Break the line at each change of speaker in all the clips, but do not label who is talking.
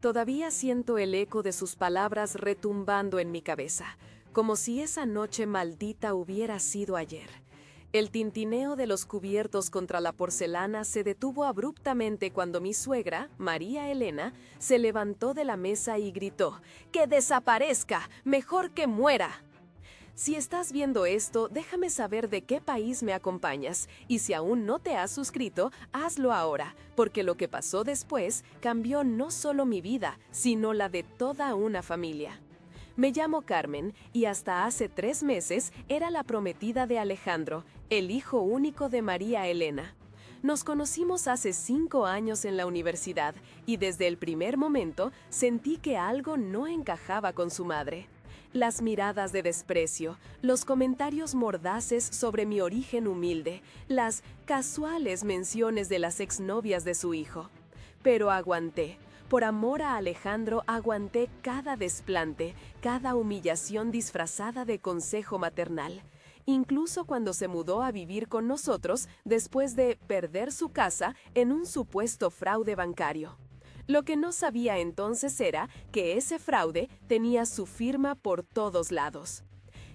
Todavía siento el eco de sus palabras retumbando en mi cabeza, como si esa noche maldita hubiera sido ayer. El tintineo de los cubiertos contra la porcelana se detuvo abruptamente cuando mi suegra, María Elena, se levantó de la mesa y gritó: ¡Que desaparezca! ¡Mejor que muera! Si estás viendo esto, déjame saber de qué país me acompañas, y si aún no te has suscrito, hazlo ahora, porque lo que pasó después cambió no solo mi vida, sino la de toda una familia. Me llamo Carmen y hasta hace 3 meses era la prometida de Alejandro, el hijo único de María Elena. Nos conocimos hace 5 años en la universidad y desde el primer momento sentí que algo no encajaba con su madre. Las miradas de desprecio, los comentarios mordaces sobre mi origen humilde, las casuales menciones de las exnovias de su hijo. Pero aguanté. Por amor a Alejandro aguanté cada desplante, cada humillación disfrazada de consejo maternal. Incluso cuando se mudó a vivir con nosotros después de perder su casa en un supuesto fraude bancario. Lo que no sabía entonces era que ese fraude tenía su firma por todos lados.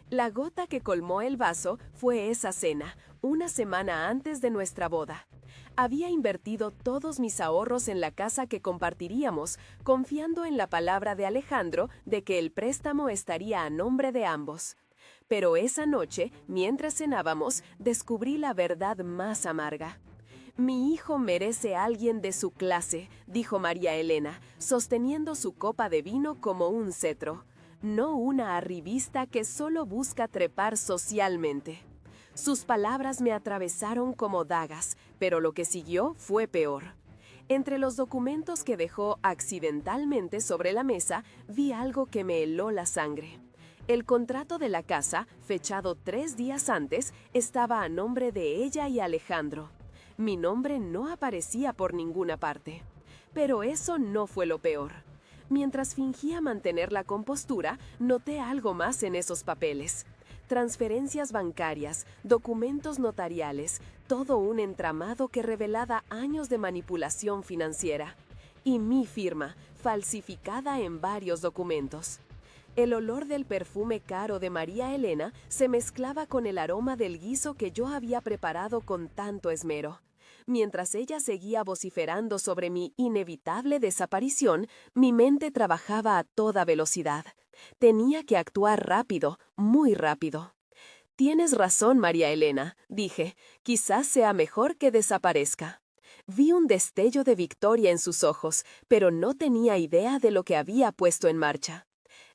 La gota que colmó el vaso fue esa cena, una semana antes de nuestra boda. Había invertido todos mis ahorros en la casa que compartiríamos, confiando en la palabra de Alejandro de que el préstamo estaría a nombre de ambos. Pero esa noche, mientras cenábamos, descubrí la verdad más amarga. Mi hijo merece a alguien de su clase, dijo María Elena, sosteniendo su copa de vino como un cetro, no una arribista que solo busca trepar socialmente. Sus palabras me atravesaron como dagas, pero lo que siguió fue peor. Entre los documentos que dejó accidentalmente sobre la mesa, vi algo que me heló la sangre. El contrato de la casa, fechado 3 días antes, estaba a nombre de ella y Alejandro. Mi nombre no aparecía por ninguna parte. Pero eso no fue lo peor. Mientras fingía mantener la compostura, noté algo más en esos papeles. Transferencias bancarias, documentos notariales, todo un entramado que revelaba años de manipulación financiera. Y mi firma, falsificada en varios documentos. El olor del perfume caro de María Elena se mezclaba con el aroma del guiso que yo había preparado con tanto esmero. Mientras ella seguía vociferando sobre mi inevitable desaparición, mi mente trabajaba a toda velocidad. Tenía que actuar rápido, muy rápido. Tienes razón, María Elena, dije. Quizás sea mejor que desaparezca. Vi un destello de victoria en sus ojos, pero no tenía idea de lo que había puesto en marcha.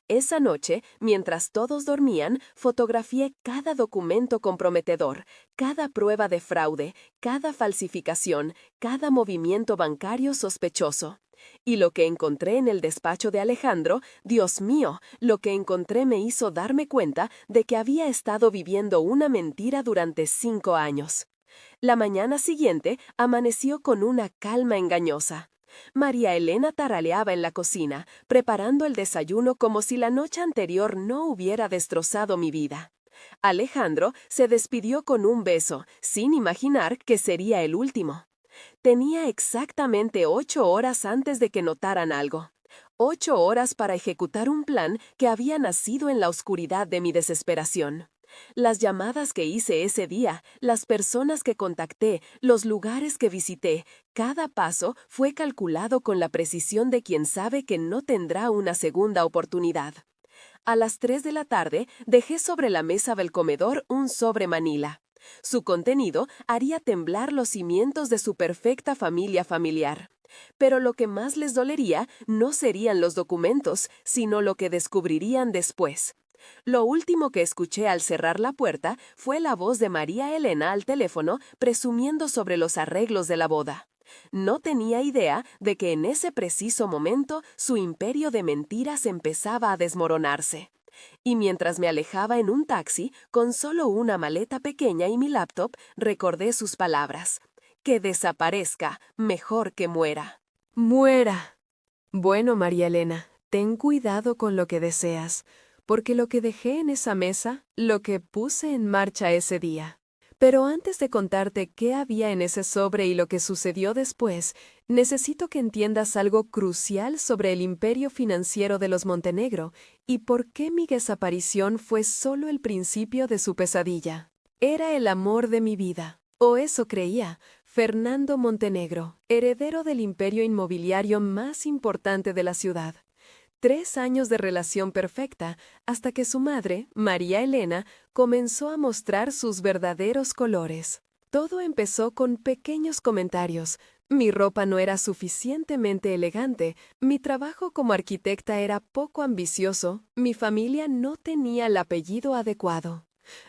Esa noche, mientras todos dormían, fotografié cada documento comprometedor, cada prueba de fraude, cada falsificación, cada movimiento bancario sospechoso. Y lo que encontré en el despacho de Alejandro, Dios mío, lo que encontré me hizo darme cuenta de que había estado viviendo una mentira durante 5 años. La mañana siguiente amaneció con una calma engañosa. María Elena taraleaba en la cocina, preparando el desayuno como si la noche anterior no hubiera destrozado mi vida. Alejandro se despidió con un beso, sin imaginar que sería el último. Tenía exactamente 8 horas antes de que notaran algo. 8 horas para ejecutar un plan que había nacido en la oscuridad de mi desesperación. Las llamadas que hice ese día, las personas que contacté, los lugares que visité, cada paso fue calculado con la precisión de quien sabe que no tendrá una segunda oportunidad. A las 3 de la tarde dejé sobre la mesa del comedor un sobre Manila. Su contenido haría temblar los cimientos de su perfecta familia familiar. Pero lo que más les dolería no serían los documentos, sino lo que descubrirían después. Lo último que escuché al cerrar la puerta fue la voz de María Elena al teléfono presumiendo sobre los arreglos de la boda. No tenía idea de que en ese preciso momento su imperio de mentiras empezaba a desmoronarse. Y mientras me alejaba en un taxi, con solo una maleta pequeña y mi laptop, recordé sus palabras. Que desaparezca, mejor que muera. ¡Muera! Bueno, María Elena, ten cuidado con lo que deseas, porque lo que dejé en esa mesa, lo que puse en marcha ese día, Pero antes de contarte qué había en ese sobre y lo que sucedió después, necesito que entiendas algo crucial sobre el imperio financiero de los Montenegro y por qué mi desaparición fue solo el principio de su pesadilla. Era el amor de mi vida, o eso creía, Fernando Montenegro, heredero del imperio inmobiliario más importante de la ciudad. 3 años de relación perfecta, hasta que su madre, María Elena, comenzó a mostrar sus verdaderos colores. Todo empezó con pequeños comentarios. Mi ropa no era suficientemente elegante, mi trabajo como arquitecta era poco ambicioso, mi familia no tenía el apellido adecuado.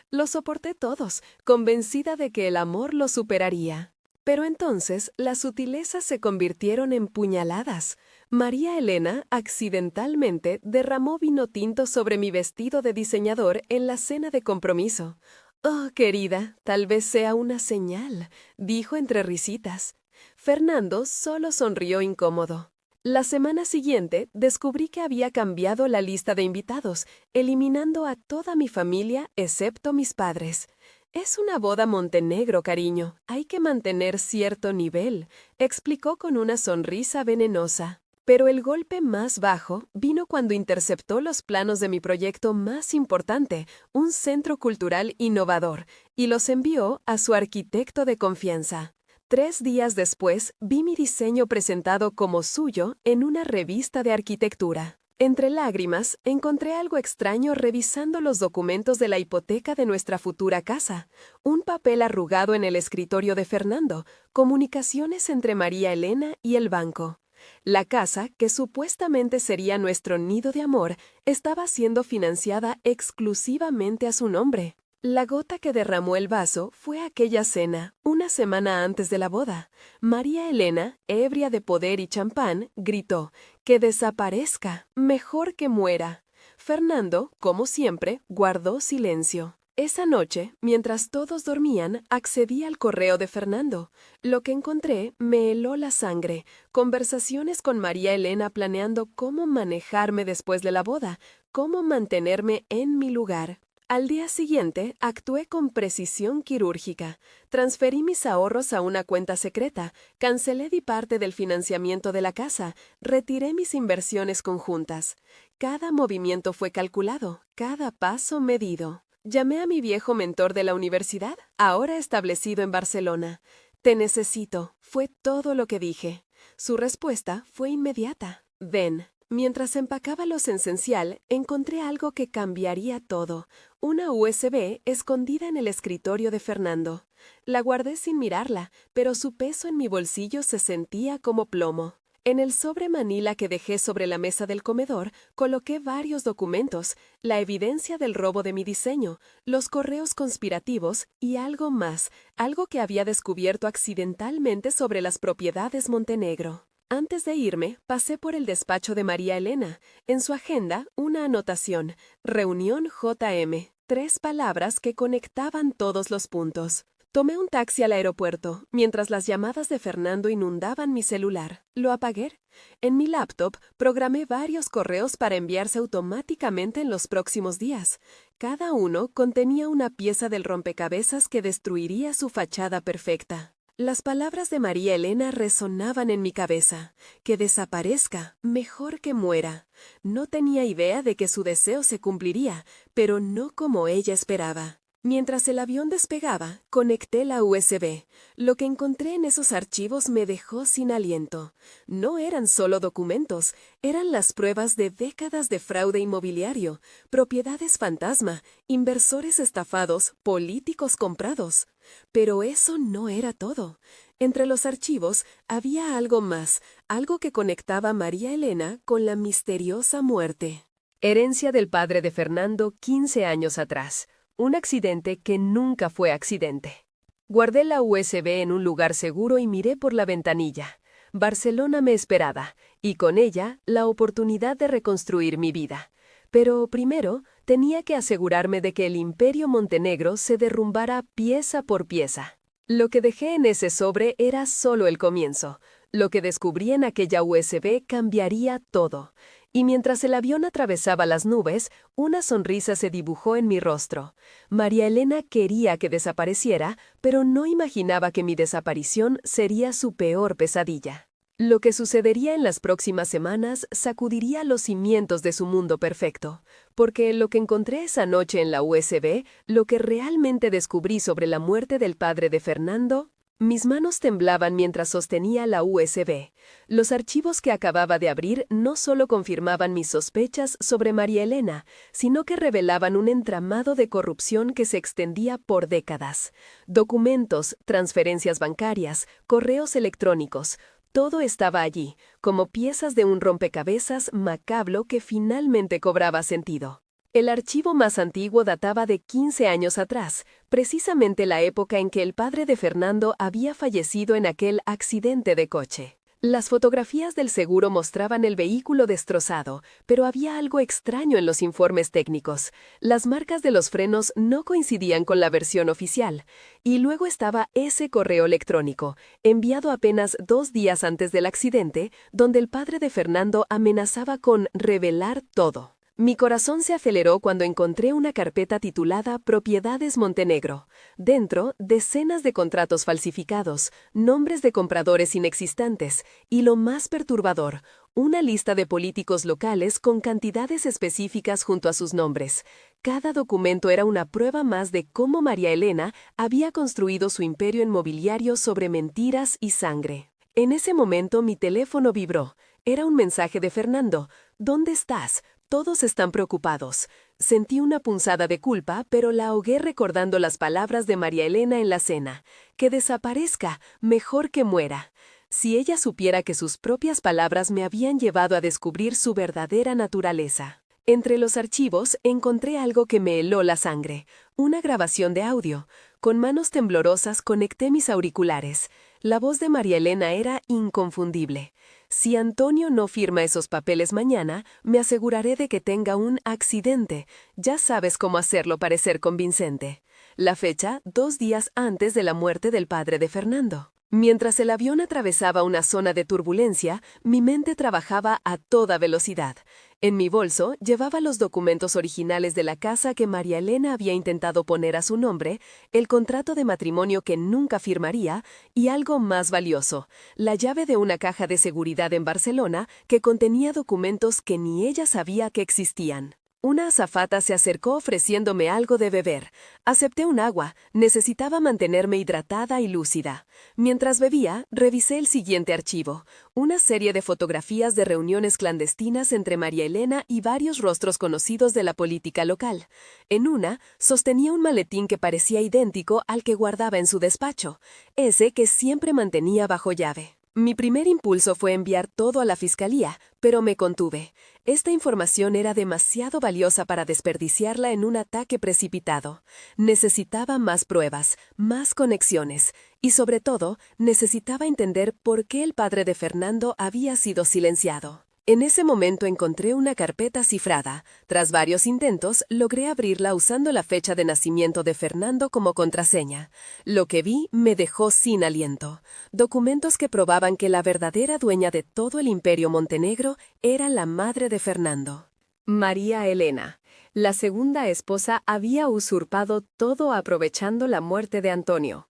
Lo soporté todos, convencida de que el amor lo superaría. Pero entonces las sutilezas se convirtieron en puñaladas. María Elena accidentalmente derramó vino tinto sobre mi vestido de diseñador en la cena de compromiso. «Oh, querida, tal vez sea una señal», dijo entre risitas. Fernando solo sonrió incómodo. La semana siguiente descubrí que había cambiado la lista de invitados, eliminando a toda mi familia excepto mis padres. «Es una boda Montenegro, cariño. Hay que mantener cierto nivel», explicó con una sonrisa venenosa. Pero el golpe más bajo vino cuando interceptó los planos de mi proyecto más importante, un centro cultural innovador, y los envió a su arquitecto de confianza. 3 días después, vi mi diseño presentado como suyo en una revista de arquitectura. Entre lágrimas, encontré algo extraño revisando los documentos de la hipoteca de nuestra futura casa. Un papel arrugado en el escritorio de Fernando, comunicaciones entre María Elena y el banco. La casa, que supuestamente sería nuestro nido de amor, estaba siendo financiada exclusivamente a su nombre. La gota que derramó el vaso fue aquella cena, una semana antes de la boda. María Elena, ebria de poder y champán, gritó: «¡Que desaparezca! ¡Mejor que muera!». Fernando, como siempre, guardó silencio. Esa noche, mientras todos dormían, accedí al correo de Fernando. Lo que encontré me heló la sangre. Conversaciones con María Elena planeando cómo manejarme después de la boda, cómo mantenerme en mi lugar. Al día siguiente, actué con precisión quirúrgica. Transferí mis ahorros a una cuenta secreta, cancelé parte del financiamiento de la casa, retiré mis inversiones conjuntas. Cada movimiento fue calculado, cada paso medido. Llamé a mi viejo mentor de la universidad, ahora establecido en Barcelona. «Te necesito», fue todo lo que dije. Su respuesta fue inmediata. «Ven». Mientras empacaba lo esencial, encontré algo que cambiaría todo. Una USB escondida en el escritorio de Fernando. La guardé sin mirarla, pero su peso en mi bolsillo se sentía como plomo. En el sobre manila que dejé sobre la mesa del comedor, coloqué varios documentos, la evidencia del robo de mi diseño, los correos conspirativos y algo más, algo que había descubierto accidentalmente sobre las propiedades Montenegro. Antes de irme, pasé por el despacho de María Elena. En su agenda, una anotación: «Reunión JM». 3 palabras que conectaban todos los puntos. Tomé un taxi al aeropuerto, mientras las llamadas de Fernando inundaban mi celular. Lo apagué. En mi laptop programé varios correos para enviarse automáticamente en los próximos días. Cada uno contenía una pieza del rompecabezas que destruiría su fachada perfecta. Las palabras de María Elena resonaban en mi cabeza. «Que desaparezca, mejor que muera». No tenía idea de que su deseo se cumpliría, pero no como ella esperaba. Mientras el avión despegaba, conecté la USB. Lo que encontré en esos archivos me dejó sin aliento. No eran solo documentos, eran las pruebas de décadas de fraude inmobiliario, propiedades fantasma, inversores estafados, políticos comprados. Pero eso no era todo. Entre los archivos había algo más, algo que conectaba a María Elena con la misteriosa muerte. Herencia del padre de Fernando 15 años atrás. Un accidente que nunca fue accidente. Guardé la USB en un lugar seguro y miré por la ventanilla. Barcelona me esperaba, y con ella la oportunidad de reconstruir mi vida. Pero primero tenía que asegurarme de que el imperio Montenegro se derrumbara pieza por pieza. Lo que dejé en ese sobre era solo el comienzo. Lo que descubrí en aquella USB cambiaría todo. Y mientras el avión atravesaba las nubes, una sonrisa se dibujó en mi rostro. María Elena quería que desapareciera, pero no imaginaba que mi desaparición sería su peor pesadilla. Lo que sucedería en las próximas semanas sacudiría los cimientos de su mundo perfecto, porque lo que encontré esa noche en la USB, lo que realmente descubrí sobre la muerte del padre de Fernando. Mis manos temblaban mientras sostenía la USB. Los archivos que acababa de abrir no solo confirmaban mis sospechas sobre María Elena, sino que revelaban un entramado de corrupción que se extendía por décadas. Documentos, transferencias bancarias, correos electrónicos. Todo estaba allí, como piezas de un rompecabezas macabro que finalmente cobraba sentido. El archivo más antiguo databa de 15 años atrás, precisamente la época en que el padre de Fernando había fallecido en aquel accidente de coche. Las fotografías del seguro mostraban el vehículo destrozado, pero había algo extraño en los informes técnicos. Las marcas de los frenos no coincidían con la versión oficial. Y luego estaba ese correo electrónico, enviado apenas 2 días antes del accidente, donde el padre de Fernando amenazaba con revelar todo. Mi corazón se aceleró cuando encontré una carpeta titulada Propiedades Montenegro. Dentro, decenas de contratos falsificados, nombres de compradores inexistentes y, lo más perturbador, una lista de políticos locales con cantidades específicas junto a sus nombres. Cada documento era una prueba más de cómo María Elena había construido su imperio inmobiliario sobre mentiras y sangre. En ese momento mi teléfono vibró. Era un mensaje de Fernando. ¿Dónde estás? Todos están preocupados. Sentí una punzada de culpa, pero la ahogué recordando las palabras de María Elena en la cena. Que desaparezca, mejor que muera. Si ella supiera que sus propias palabras me habían llevado a descubrir su verdadera naturaleza. Entre los archivos encontré algo que me heló la sangre. Una grabación de audio. Con manos temblorosas conecté mis auriculares. La voz de María Elena era inconfundible. Si Antonio no firma esos papeles mañana, me aseguraré de que tenga un accidente. Ya sabes cómo hacerlo parecer convincente. La fecha, 2 días antes de la muerte del padre de Fernando. Mientras el avión atravesaba una zona de turbulencia, mi mente trabajaba a toda velocidad. En mi bolso llevaba los documentos originales de la casa que María Elena había intentado poner a su nombre, el contrato de matrimonio que nunca firmaría y algo más valioso, la llave de una caja de seguridad en Barcelona que contenía documentos que ni ella sabía que existían. Una azafata se acercó ofreciéndome algo de beber. Acepté un agua, necesitaba mantenerme hidratada y lúcida. Mientras bebía, revisé el siguiente archivo, una serie de fotografías de reuniones clandestinas entre María Elena y varios rostros conocidos de la política local. En una, sostenía un maletín que parecía idéntico al que guardaba en su despacho, ese que siempre mantenía bajo llave. Mi primer impulso fue enviar todo a la fiscalía, pero me contuve. Esta información era demasiado valiosa para desperdiciarla en un ataque precipitado. Necesitaba más pruebas, más conexiones, y sobre todo, necesitaba entender por qué el padre de Fernando había sido silenciado. En ese momento encontré una carpeta cifrada. Tras varios intentos, logré abrirla usando la fecha de nacimiento de Fernando como contraseña. Lo que vi me dejó sin aliento. Documentos que probaban que la verdadera dueña de todo el imperio montenegro era la madre de Fernando. María Elena. La segunda esposa había usurpado todo aprovechando la muerte de Antonio.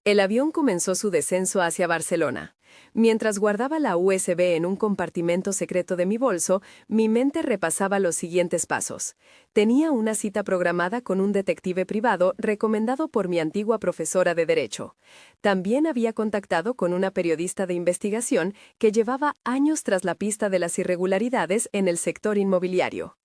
El avión comenzó su descenso hacia Barcelona. Mientras guardaba la USB en un compartimento secreto de mi bolso, mi mente repasaba los siguientes pasos. Tenía una cita programada con un detective privado recomendado por mi antigua profesora de Derecho. También había contactado con una periodista de investigación que llevaba años tras la pista de las irregularidades en el sector inmobiliario.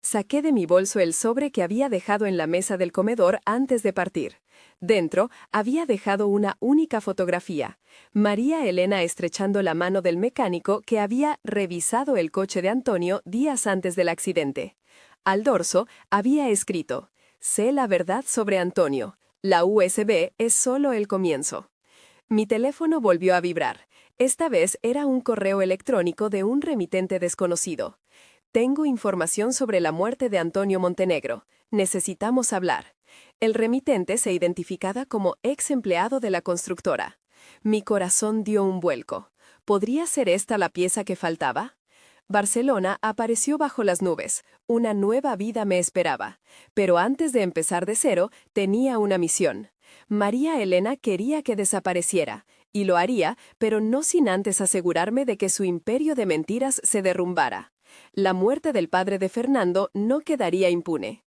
Saqué de mi bolso el sobre que había dejado en la mesa del comedor antes de partir. Dentro había dejado una única fotografía, María Elena estrechando la mano del mecánico que había revisado el coche de Antonio días antes del accidente. Al dorso había escrito: «Sé la verdad sobre Antonio. La USB es solo el comienzo». Mi teléfono volvió a vibrar. Esta vez era un correo electrónico de un remitente desconocido. «Tengo información sobre la muerte de Antonio Montenegro. Necesitamos hablar». El remitente se identificaba como ex empleado de la constructora. Mi corazón dio un vuelco. ¿Podría ser esta la pieza que faltaba? Barcelona apareció bajo las nubes. Una nueva vida me esperaba. Pero antes de empezar de cero, tenía una misión. María Elena quería que desapareciera, y lo haría, pero no sin antes asegurarme de que su imperio de mentiras se derrumbara. La muerte del padre de Fernando no quedaría impune.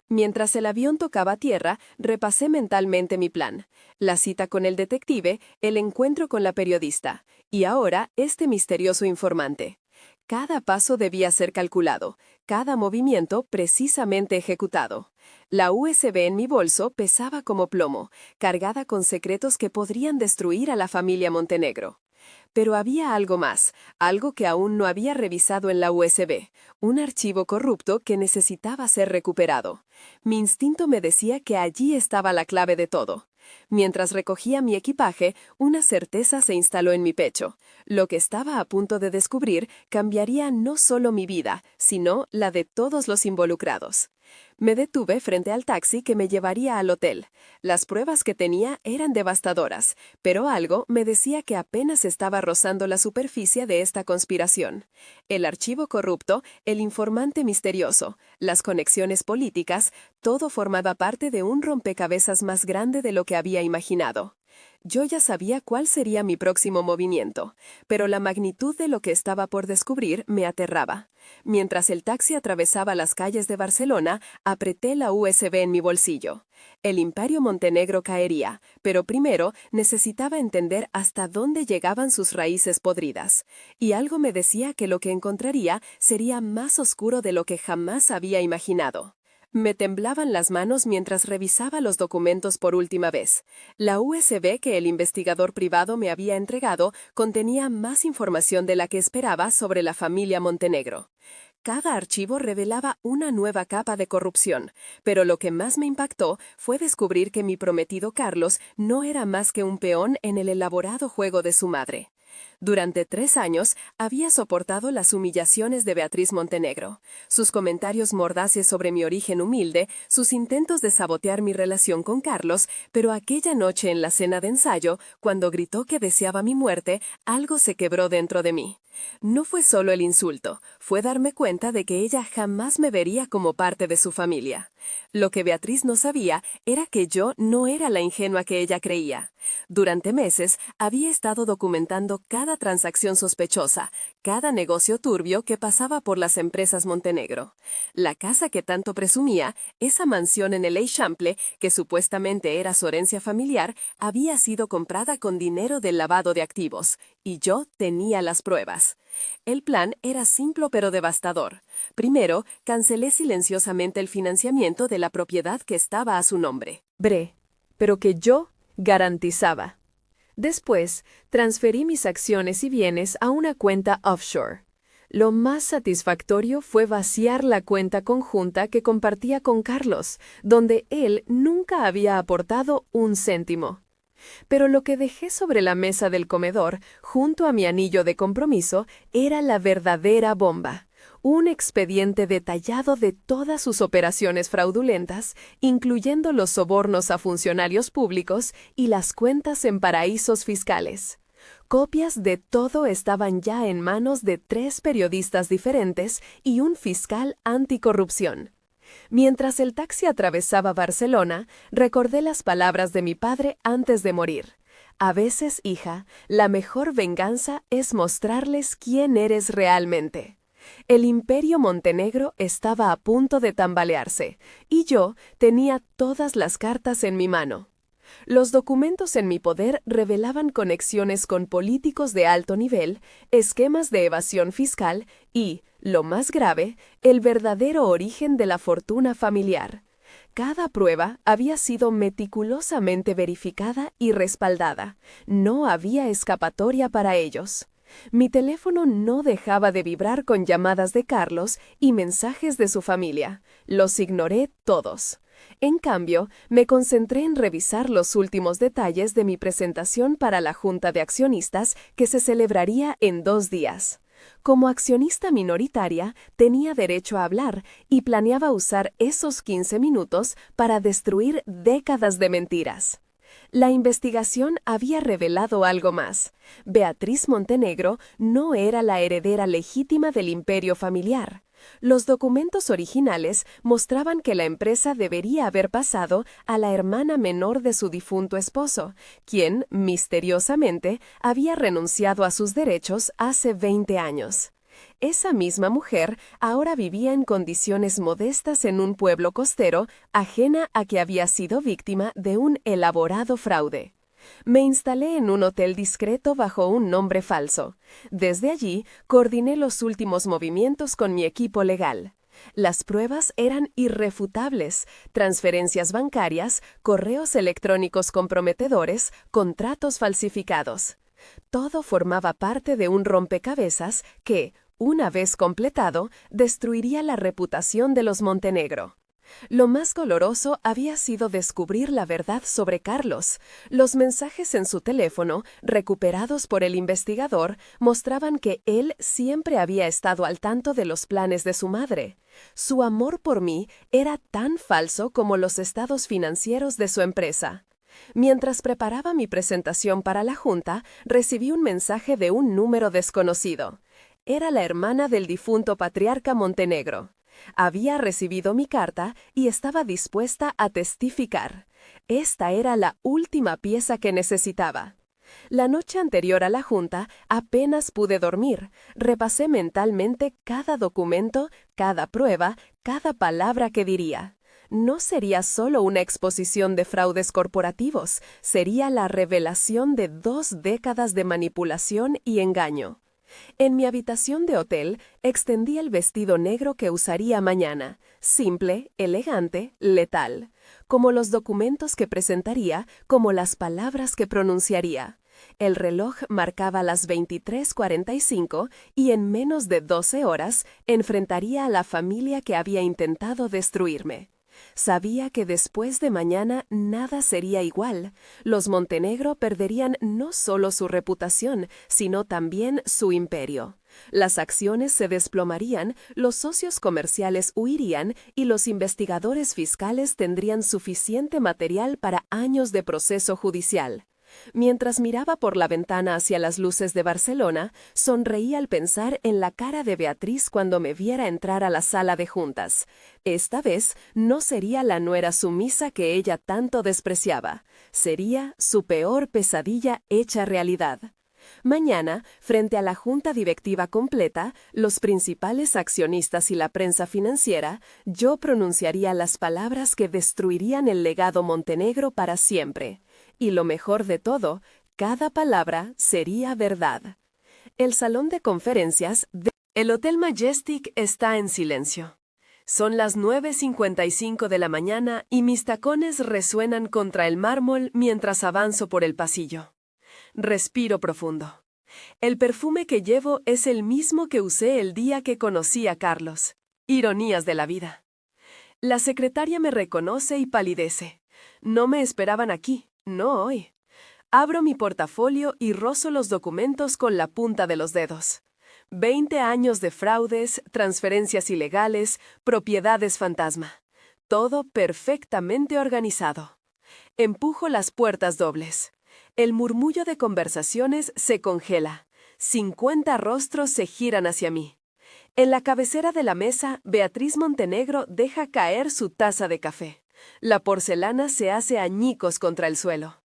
Mientras el avión tocaba tierra, repasé mentalmente mi plan. La cita con el detective, el encuentro con la periodista, y ahora este misterioso informante. Cada paso debía ser calculado, cada movimiento precisamente ejecutado. La USB en mi bolso pesaba como plomo, cargada con secretos que podrían destruir a la familia Montenegro. Pero había algo más, algo que aún no había revisado en la USB, un archivo corrupto que necesitaba ser recuperado. Mi instinto me decía que allí estaba la clave de todo. Mientras recogía mi equipaje, una certeza se instaló en mi pecho. Lo que estaba a punto de descubrir cambiaría no solo mi vida, sino la de todos los involucrados. Me detuve frente al taxi que me llevaría al hotel. Las pruebas que tenía eran devastadoras, pero algo me decía que apenas estaba rozando la superficie de esta conspiración. El archivo corrupto, el informante misterioso, las conexiones políticas, todo formaba parte de un rompecabezas más grande de lo que había imaginado. Yo ya sabía cuál sería mi próximo movimiento, pero la magnitud de lo que estaba por descubrir me aterraba. Mientras el taxi atravesaba las calles de Barcelona, apreté la USB en mi bolsillo. El Imperio Montenegro caería, pero primero necesitaba entender hasta dónde llegaban sus raíces podridas. Y algo me decía que lo que encontraría sería más oscuro de lo que jamás había imaginado. Me temblaban las manos mientras revisaba los documentos por última vez. La USB que el investigador privado me había entregado contenía más información de la que esperaba sobre la familia Montenegro. Cada archivo revelaba una nueva capa de corrupción, pero lo que más me impactó fue descubrir que mi prometido Carlos no era más que un peón en el elaborado juego de su madre. Durante 3 años había soportado las humillaciones de Beatriz Montenegro, sus comentarios mordaces sobre mi origen humilde, sus intentos de sabotear mi relación con Carlos, pero aquella noche en la cena de ensayo, cuando gritó que deseaba mi muerte, algo se quebró dentro de mí. No fue solo el insulto, fue darme cuenta de que ella jamás me vería como parte de su familia. Lo que Beatriz no sabía era que yo no era la ingenua que ella creía. Durante meses había estado documentando cada transacción sospechosa, cada negocio turbio que pasaba por las empresas Montenegro. La casa que tanto presumía, esa mansión en el Eixample, que supuestamente era su herencia familiar, había sido comprada con dinero del lavado de activos, y yo tenía las pruebas. El plan era simple pero devastador. Primero, cancelé silenciosamente el financiamiento de la propiedad que estaba a su nombre. Pero que yo garantizaba. Después, transferí mis acciones y bienes a una cuenta offshore. Lo más satisfactorio fue vaciar la cuenta conjunta que compartía con Carlos, donde él nunca había aportado un céntimo. Pero lo que dejé sobre la mesa del comedor, junto a mi anillo de compromiso, era la verdadera bomba. Un expediente detallado de todas sus operaciones fraudulentas, incluyendo los sobornos a funcionarios públicos y las cuentas en paraísos fiscales. Copias de todo estaban ya en manos de 3 periodistas diferentes y un fiscal anticorrupción. Mientras el taxi atravesaba Barcelona, recordé las palabras de mi padre antes de morir. A veces, hija, la mejor venganza es mostrarles quién eres realmente. El Imperio Montenegro estaba a punto de tambalearse, y yo tenía todas las cartas en mi mano. Los documentos en mi poder revelaban conexiones con políticos de alto nivel, esquemas de evasión fiscal y, lo más grave, el verdadero origen de la fortuna familiar. Cada prueba había sido meticulosamente verificada y respaldada. No había escapatoria para ellos. Mi teléfono no dejaba de vibrar con llamadas de Carlos y mensajes de su familia. Los ignoré todos. En cambio, me concentré en revisar los últimos detalles de mi presentación para la Junta de Accionistas que se celebraría en 2 días. Como accionista minoritaria, tenía derecho a hablar y planeaba usar esos 15 minutos para destruir décadas de mentiras. La investigación había revelado algo más. Beatriz Montenegro no era la heredera legítima del imperio familiar. Los documentos originales mostraban que la empresa debería haber pasado a la hermana menor de su difunto esposo, quien, misteriosamente, había renunciado a sus derechos hace 20 años. Esa misma mujer ahora vivía en condiciones modestas en un pueblo costero, ajena a que había sido víctima de un elaborado fraude. Me instalé en un hotel discreto bajo un nombre falso. Desde allí, coordiné los últimos movimientos con mi equipo legal. Las pruebas eran irrefutables: transferencias bancarias, correos electrónicos comprometedores, contratos falsificados. Todo formaba parte de un rompecabezas que, una vez completado, destruiría la reputación de los Montenegro. Lo más doloroso había sido descubrir la verdad sobre Carlos. Los mensajes en su teléfono, recuperados por el investigador, mostraban que él siempre había estado al tanto de los planes de su madre. Su amor por mí era tan falso como los estados financieros de su empresa. Mientras preparaba mi presentación para la junta, recibí un mensaje de un número desconocido. Era la hermana del difunto patriarca Montenegro. Había recibido mi carta y estaba dispuesta a testificar. Esta era la última pieza que necesitaba. La noche anterior a la junta apenas pude dormir. Repasé mentalmente cada documento, cada prueba, cada palabra que diría. No sería solo una exposición de fraudes corporativos, sería la revelación de 2 décadas de manipulación y engaño. En mi habitación de hotel extendí el vestido negro que usaría mañana, simple, elegante, letal, como los documentos que presentaría, como las palabras que pronunciaría. El reloj marcaba las 23:45 y en menos de 12 horas enfrentaría a la familia que había intentado destruirme. Sabía que después de mañana nada sería igual. Los Montenegro perderían no solo su reputación, sino también su imperio. Las acciones se desplomarían, los socios comerciales huirían y los investigadores fiscales tendrían suficiente material para años de proceso judicial. Mientras miraba por la ventana hacia las luces de Barcelona, sonreí al pensar en la cara de Beatriz cuando me viera entrar a la sala de juntas. Esta vez no sería la nuera sumisa que ella tanto despreciaba. Sería su peor pesadilla hecha realidad. Mañana, frente a la junta directiva completa, los principales accionistas y la prensa financiera, yo pronunciaría las palabras que destruirían el legado Montenegro para siempre. Y lo mejor de todo, cada palabra sería verdad. El salón de conferencias del Hotel Majestic está en silencio. Son las 9:55 de la mañana y mis tacones resuenan contra el mármol mientras avanzo por el pasillo. Respiro profundo. El perfume que llevo es el mismo que usé el día que conocí a Carlos. Ironías de la vida. La secretaria me reconoce y palidece. No me esperaban aquí. No hoy. Abro mi portafolio y rozo los documentos con la punta de los dedos. 20 años de fraudes, transferencias ilegales, propiedades fantasma. Todo perfectamente organizado. Empujo las puertas dobles. El murmullo de conversaciones se congela. 50 rostros se giran hacia mí. En la cabecera de la mesa, Beatriz Montenegro deja caer su taza de café. La porcelana se hace añicos contra el suelo.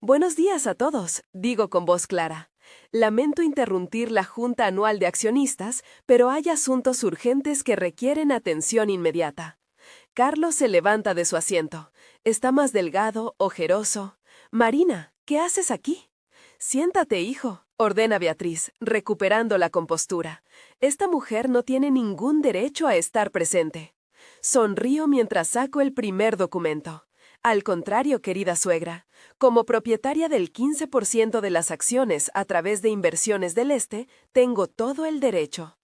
Buenos días a todos, digo con voz clara. Lamento interrumpir la junta anual de accionistas, pero hay asuntos urgentes que requieren atención inmediata. Carlos se levanta de su asiento. Está más delgado, ojeroso. Marina, ¿qué haces aquí? Siéntate, hijo, ordena Beatriz, recuperando la compostura. Esta mujer no tiene ningún derecho a estar presente. Sonrío mientras saco el primer documento. Al contrario, querida suegra, como propietaria del 15% de las acciones a través de Inversiones del Este, tengo todo el derecho.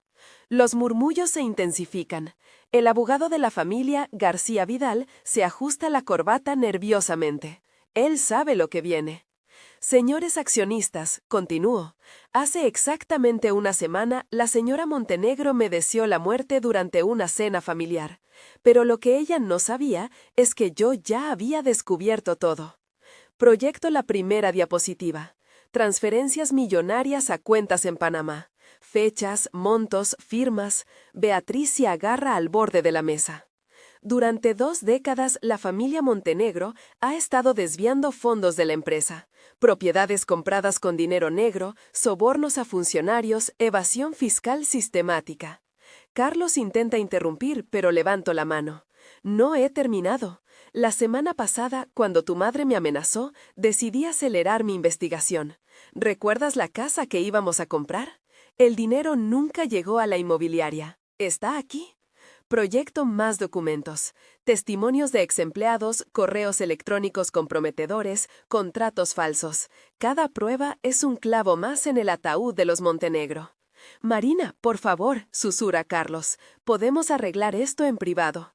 Los murmullos se intensifican. El abogado de la familia, García Vidal, se ajusta la corbata nerviosamente. Él sabe lo que viene. Señores accionistas, continúo. Hace exactamente una semana, la señora Montenegro me deseó la muerte durante una cena familiar. Pero lo que ella no sabía es que yo ya había descubierto todo. Proyecto la primera diapositiva. Transferencias millonarias a cuentas en Panamá. Fechas, montos, firmas. Beatriz se agarra al borde de la mesa. Durante 2 décadas, la familia Montenegro ha estado desviando fondos de la empresa. Propiedades compradas con dinero negro, sobornos a funcionarios, evasión fiscal sistemática. Carlos intenta interrumpir, pero levanto la mano. No he terminado. La semana pasada, cuando tu madre me amenazó, decidí acelerar mi investigación. ¿Recuerdas la casa que íbamos a comprar? El dinero nunca llegó a la inmobiliaria. ¿Está aquí? Proyecto más documentos, testimonios de exempleados, correos electrónicos comprometedores, contratos falsos. Cada prueba es un clavo más en el ataúd de los Montenegro. Marina, por favor, susurra Carlos, podemos arreglar esto en privado.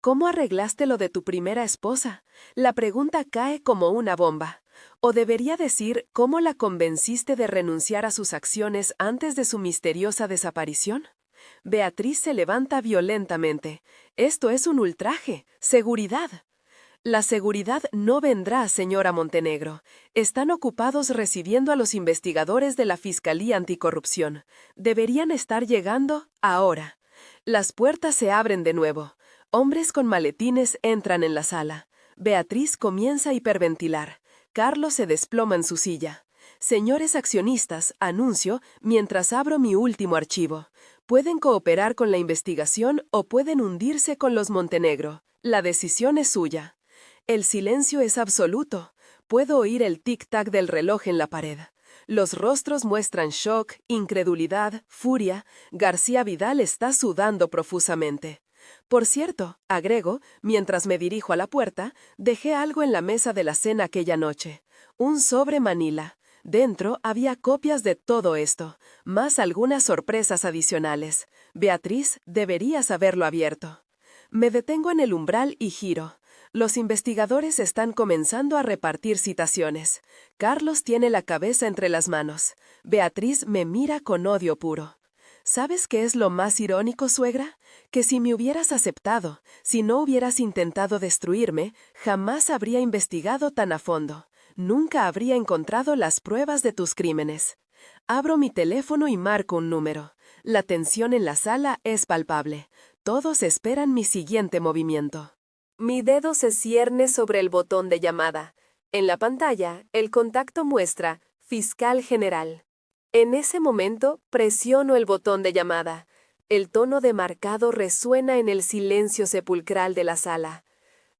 ¿Cómo arreglaste lo de tu primera esposa? La pregunta cae como una bomba. O debería decir, ¿cómo la convenciste de renunciar a sus acciones antes de su misteriosa desaparición? Beatriz se levanta violentamente. Esto es un ultraje. ¡Seguridad! La seguridad no vendrá, señora Montenegro. Están ocupados recibiendo a los investigadores de la Fiscalía Anticorrupción. Deberían estar llegando ahora. Las puertas se abren de nuevo. Hombres con maletines entran en la sala. Beatriz comienza a hiperventilar. Carlos se desploma en su silla. Señores accionistas, anuncio, mientras abro mi último archivo. Pueden cooperar con la investigación o pueden hundirse con los Montenegro. La decisión es suya. El silencio es absoluto. Puedo oír el tic-tac del reloj en la pared. Los rostros muestran shock, incredulidad, furia. García Vidal está sudando profusamente. Por cierto, agrego, mientras me dirijo a la puerta, dejé algo en la mesa de la cena aquella noche. Un sobre Manila. Dentro había copias de todo esto, más algunas sorpresas adicionales. Beatriz, deberías haberlo abierto. Me detengo en el umbral y giro. Los investigadores están comenzando a repartir citaciones. Carlos tiene la cabeza entre las manos. Beatriz me mira con odio puro. ¿Sabes qué es lo más irónico, suegra? Que si me hubieras aceptado, si no hubieras intentado destruirme, jamás habría investigado tan a fondo. Nunca habría encontrado las pruebas de tus crímenes. Abro mi teléfono y marco un número. La tensión en la sala es palpable. Todos esperan mi siguiente movimiento. Mi dedo se cierne sobre el botón de llamada. En la pantalla, el contacto muestra Fiscal General. En ese momento, presiono el botón de llamada. El tono demarcado resuena en el silencio sepulcral de la sala.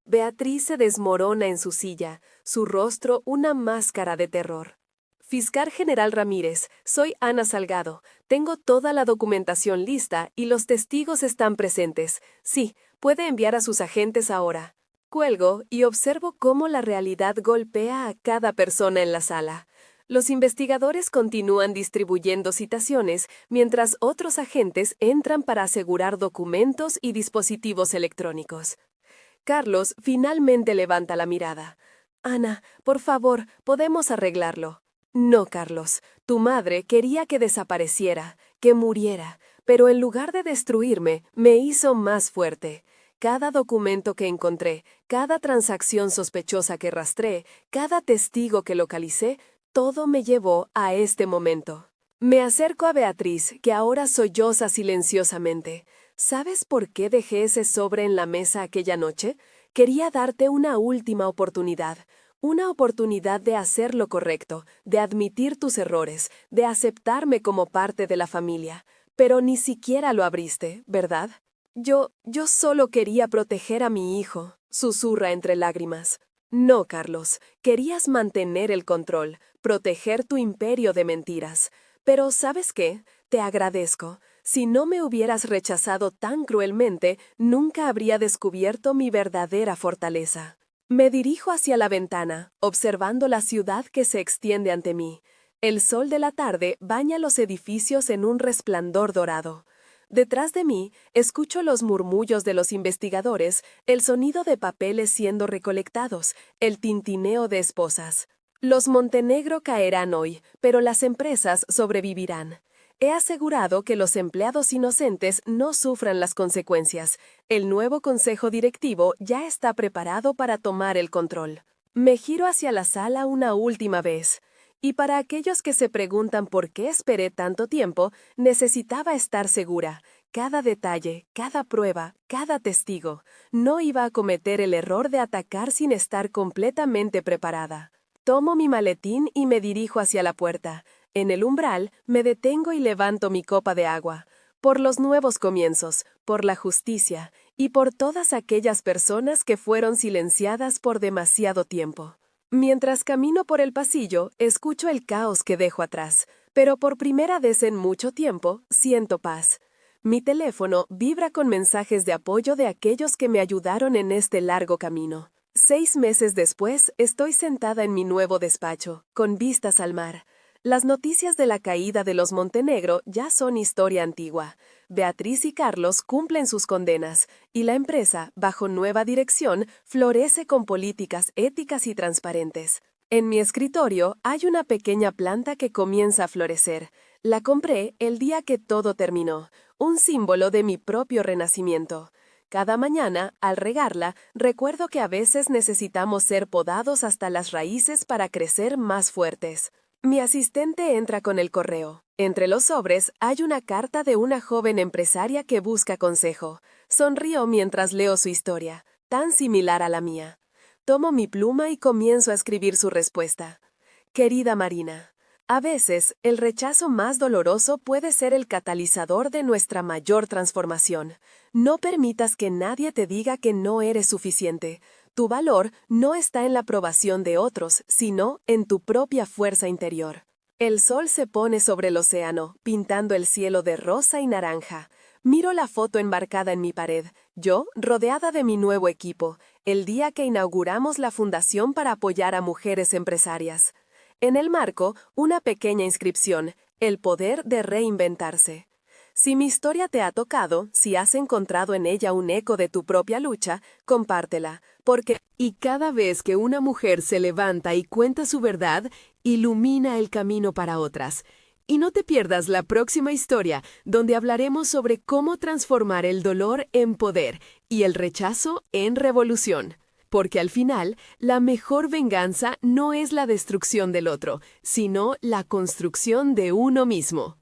Beatriz se desmorona en su silla, su rostro una máscara de terror. Fiscal General Ramírez, soy Ana Salgado. Tengo toda la documentación lista y los testigos están presentes. Sí, puede enviar a sus agentes ahora. Cuelgo y observo cómo la realidad golpea a cada persona en la sala. Los investigadores continúan distribuyendo citaciones mientras otros agentes entran para asegurar documentos y dispositivos electrónicos. Carlos finalmente levanta la mirada. Ana, por favor, podemos arreglarlo. No, Carlos, tu madre quería que desapareciera, que muriera, pero en lugar de destruirme, me hizo más fuerte. Cada documento que encontré, cada transacción sospechosa que rastré, cada testigo que localicé, todo me llevó a este momento. Me acerco a Beatriz, que ahora solloza silenciosamente. ¿Sabes por qué dejé ese sobre en la mesa aquella noche? Quería darte una última oportunidad de hacer lo correcto, de admitir tus errores, de aceptarme como parte de la familia. Pero ni siquiera lo abriste, ¿verdad? Yo solo quería proteger a mi hijo, susurra entre lágrimas. No, Carlos, querías mantener el control, proteger tu imperio de mentiras. Pero ¿sabes qué? Te agradezco. Si no me hubieras rechazado tan cruelmente, nunca habría descubierto mi verdadera fortaleza. Me dirijo hacia la ventana, observando la ciudad que se extiende ante mí. El sol de la tarde baña los edificios en un resplandor dorado. Detrás de mí, escucho los murmullos de los investigadores, el sonido de papeles siendo recolectados, el tintineo de esposas. Los Montenegro caerán hoy, pero las empresas sobrevivirán. He asegurado que los empleados inocentes no sufran las consecuencias. El nuevo consejo directivo ya está preparado para tomar el control. Me giro hacia la sala una última vez. Y para aquellos que se preguntan por qué esperé tanto tiempo, necesitaba estar segura. Cada detalle, cada prueba, cada testigo. No iba a cometer el error de atacar sin estar completamente preparada. Tomo mi maletín y me dirijo hacia la puerta. En el umbral, me detengo y levanto mi copa de agua. Por los nuevos comienzos, por la justicia y por todas aquellas personas que fueron silenciadas por demasiado tiempo. Mientras camino por el pasillo, escucho el caos que dejo atrás, pero por primera vez en mucho tiempo siento paz. Mi teléfono vibra con mensajes de apoyo de aquellos que me ayudaron en este largo camino. 6 meses después, estoy sentada en mi nuevo despacho, con vistas al mar. Las noticias de la caída de los Montenegro ya son historia antigua. Beatriz y Carlos cumplen sus condenas, y la empresa, bajo nueva dirección, florece con políticas éticas y transparentes. En mi escritorio hay una pequeña planta que comienza a florecer. La compré el día que todo terminó, un símbolo de mi propio renacimiento. Cada mañana, al regarla, recuerdo que a veces necesitamos ser podados hasta las raíces para crecer más fuertes. Mi asistente entra con el correo. Entre los sobres hay una carta de una joven empresaria que busca consejo. Sonrío mientras leo su historia, tan similar a la mía. Tomo mi pluma y comienzo a escribir su respuesta. Querida Marina, a veces el rechazo más doloroso puede ser el catalizador de nuestra mayor transformación. No permitas que nadie te diga que no eres suficiente. Tu valor no está en la aprobación de otros, sino en tu propia fuerza interior. El sol se pone sobre el océano, pintando el cielo de rosa y naranja. Miro la foto enmarcada en mi pared, yo rodeada de mi nuevo equipo, el día que inauguramos la fundación para apoyar a mujeres empresarias. En el marco, una pequeña inscripción, el poder de reinventarse. Si mi historia te ha tocado, si has encontrado en ella un eco de tu propia lucha, compártela, porque y cada vez que una mujer se levanta y cuenta su verdad, ilumina el camino para otras. Y no te pierdas la próxima historia, donde hablaremos sobre cómo transformar el dolor en poder y el rechazo en revolución. Porque al final, la mejor venganza no es la destrucción del otro, sino la construcción de uno mismo.